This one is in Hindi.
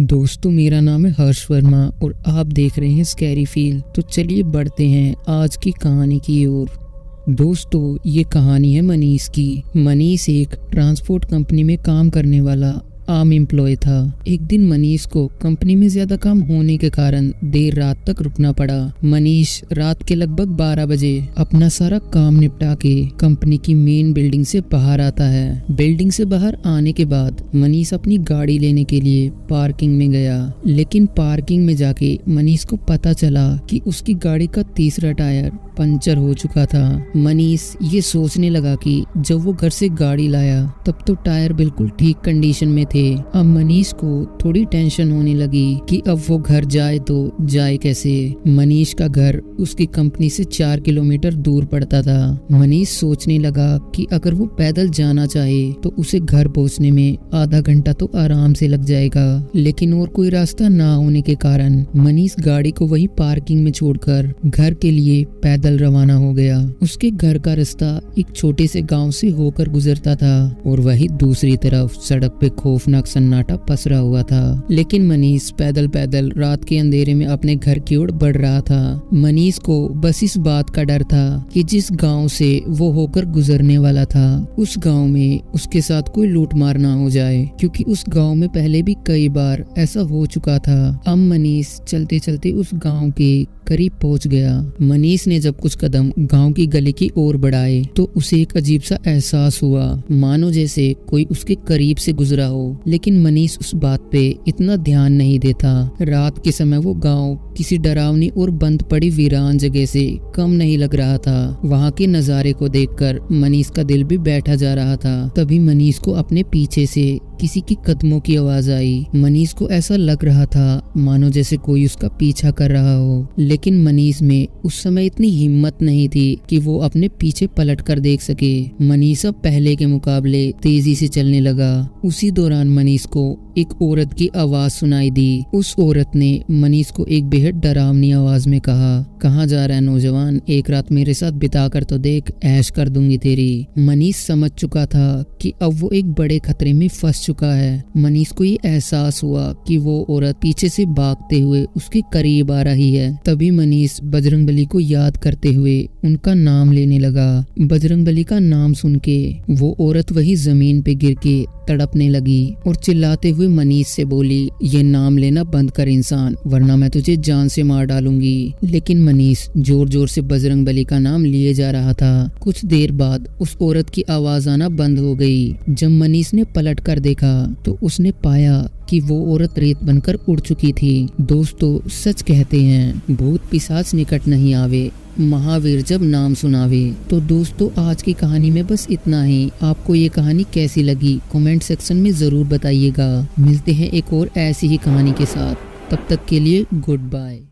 दोस्तों, मेरा नाम है हर्ष वर्मा और आप देख रहे हैं स्कैरी फील। तो चलिए बढ़ते हैं आज की कहानी की ओर। दोस्तों, ये कहानी है मनीष की। मनीष एक ट्रांसपोर्ट कंपनी में काम करने वाला आम एम्प्लॉय था। एक दिन मनीष को कंपनी में ज्यादा काम होने के कारण देर रात तक रुकना पड़ा। मनीष रात के लगभग 12 बजे अपना सारा काम निपटा के कंपनी की मेन बिल्डिंग से बाहर आता है। बिल्डिंग से बाहर आने के बाद मनीष अपनी गाड़ी लेने के लिए पार्किंग में गया, लेकिन पार्किंग में जाके मनीष को पता चला कि उसकी गाड़ी का तीसरा टायर पंचर हो चुका था। मनीष ये सोचने लगा कि जब वो घर से गाड़ी लाया तब तो टायर बिल्कुल ठीक कंडीशन में थे। अब मनीष को थोड़ी टेंशन होने लगी कि अब वो घर जाए तो जाए कैसे। मनीष का घर उसकी कंपनी से 4 किलोमीटर दूर पड़ता था। मनीष सोचने लगा कि अगर वो पैदल जाना चाहे तो उसे घर पहुंचने में आधा घंटा तो आराम से लग जाएगा, लेकिन और कोई रास्ता ना होने के कारण मनीष गाड़ी को वहीं पार्किंग में छोड़कर घर के लिए पैदल रवाना हो गया। उसके घर का रास्ता एक छोटे से गांव से होकर गुजरता था और वहीं दूसरी तरफ सड़क पे खौफनाक सन्नाटा पसरा हुआ था। लेकिन मनीष पैदल पैदल रात के अंधेरे में अपने घर की ओर बढ़ रहा था। मनीष को बस इस बात का डर था कि जिस गांव से वो होकर गुजरने वाला था उस गांव में उसके साथ कोई लूटमार ना हो जाए, क्योंकि उस गांव में पहले भी कई बार ऐसा हो चुका था। अब मनीष चलते चलते उस गांव के करीब पहुंच गया। मनीष ने जब कुछ कदम गांव की गली की ओर बढ़ाए तो उसे एक अजीब सा एहसास हुआ, मानो जैसे कोई उसके करीब से गुजरा हो। लेकिन मनीष उस बात पे इतना ध्यान नहीं देता। रात के समय वो गांव किसी डरावनी और बंद पड़ी वीरान जगह से कम नहीं लग रहा था। वहाँ के नजारे को देखकर मनीष का दिल भी बैठा जा रहा था। तभी मनीष को अपने पीछे से किसी की कदमों की आवाज आई। मनीष को ऐसा लग रहा था मानो जैसे कोई उसका पीछा कर रहा हो, लेकिन मनीष में उस समय इतनी हिम्मत नहीं थी कि वो अपने पीछे पलट कर देख सके। मनीष अब पहले के मुकाबले तेजी से चलने लगा। उसी दौरान मनीष को एक औरत की आवाज सुनाई दी। उस औरत ने मनीष को एक बेहद डरावनी आवाज में कहा, कहाँ जा रहा है नौजवान, एक रात मेरे साथ बिता कर तो देख, ऐश कर दूंगी तेरी। मनीष समझ चुका था कि अब वो एक बड़े खतरे में फंस चुका है। मनीष को ये एहसास हुआ कि वो औरत पीछे से भागते हुए उसके करीब आ रही है। तभी मनीष बजरंगबली को याद करते हुए उनका नाम लेने लगा। बजरंगबली का नाम सुन के वो औरत वही जमीन पे गिर के तड़पने लगी और चिल्लाते हुए मनीष से बोली, ये नाम लेना बंद कर इंसान, वरना मैं तुझे जान से मार डालूंगी। लेकिन मनीष जोर जोर से बजरंगबली का नाम लिए जा रहा था। कुछ देर बाद उस औरत की आवाज आना बंद हो गई। जब मनीष ने पलट कर देखा तो उसने पाया कि वो औरत रेत बनकर उड़ चुकी थी। दोस्तों, सच कहते हैं भूत पिशाच निकट नहीं आवे, महावीर जब नाम सुनावे। तो दोस्तों, आज की कहानी में बस इतना ही। आपको ये कहानी कैसी लगी कमेंट सेक्शन में जरूर बताइएगा। मिलते हैं एक और ऐसी ही कहानी के साथ, तब तक के लिए गुड बाय।